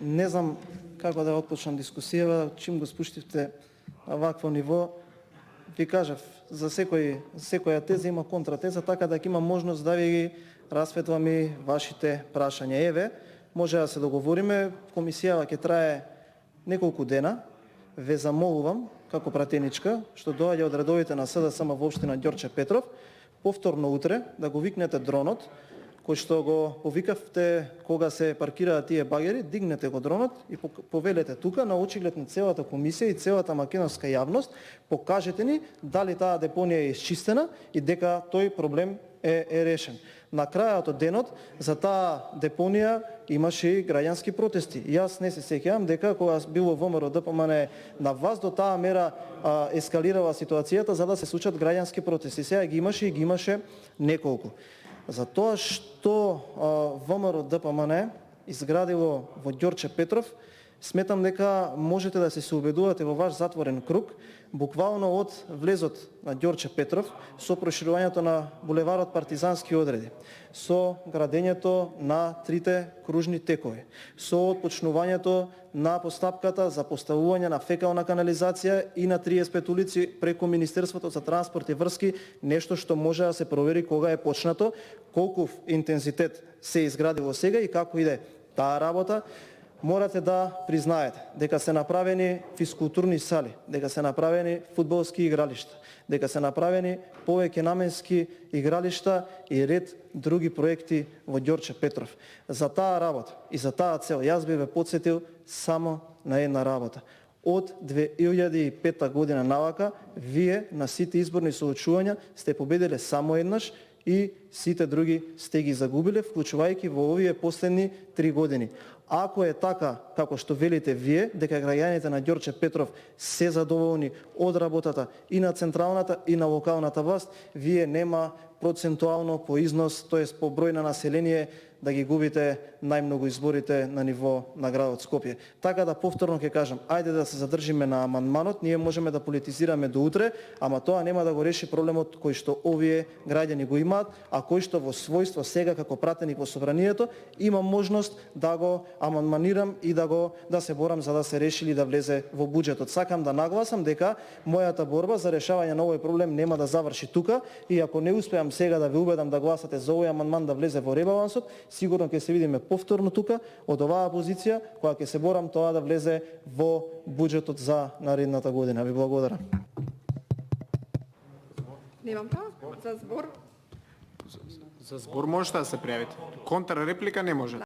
Не знам како да отпочнам дискусијава, чим го спуштивте на вакво ниво. Ви кажав, за секоја теза има контратеза, така да ќе имам можност да ви ги расветлам и вашите прашања. Еве, може да се договориме, комисијава ќе трае неколку дена. Ве замолувам, како пратеничка, што доаѓа од редовите на СДСМ во општина Ѓорче Петров, повторно утре да го викнете дронот, кој што го повикавте кога се паркираат тие багери, дигнете го дронот и повелете тука на очиглед на целата комисија и целата македонска јавност, покажете ни дали таа депонија е исчистена и дека тој проблем е решен. На крајот од денот за таа депонија имаше и граѓански протести. Јас не се сеќавам дека кога било ВМРО ДПМН на власт до таа мера ескалирала ситуацијата за да се случат граѓански протести. Сега ги имаше неколку. За тоа што ВМРО ДПМН изградило во Ѓорче Петров, сметам дека можете да се убедувате во ваш затворен круг, буквално од влезот на Ѓорче Петров, со проширувањето на булеварот Партизански одреди, со градењето на трите кружни текови, со отпочнувањето на постапката за поставување на фекална канализација и на 35 улици преку Министерството за транспорт и врски, нешто што може да се провери кога е почнато, колку интензитет се изградило сега и како иде таа работа. Морате да признаете дека се направени физкултурни сали, дека се направени фудбалски игралишта, дека се направени повеќе наменски игралишта и ред други проекти во Ѓорче Петров. За таа работа и за таа цел јас би ве потсетил само на една работа. Од 2005 година навака, вие на сите изборни соочувања сте победиле само еднаш и сите други сте ги загубиле, вклучувајќи во овие последни 3 години. Ако е така, како што велите вие, дека граѓаните на Ѓорче Петров се задоволни од работата и на централната и на локалната власт, вие нема процентуално по износ, тоест по број на население, да ги губите најмногу изборите на ниво на градот Скопје. Така да повторно ќе кажам, ајде да се задржиме на амандманот, ние можеме да политизираме до утре, ама тоа нема да го реши проблемот кој што овие граѓани го имаат, а кој што во својство сега како пратеник во собранието има можност да го амандманирам и да се борам за да се реши или да влезе во буџетот. Сакам да нагласам дека мојата борба за решавање на овој проблем нема да заврши тука и ако не успеам сега да ве убедам да гласате за овој амандман да влезе во ребалансот, сигурно ќе се видиме повторно тука од оваа позиција, кога ќе се борам тоа да влезе во буџетот за наредната година. Ви благодарам. Немам тоа за збор. За збор можете да се пријавите. Контра реплика не може.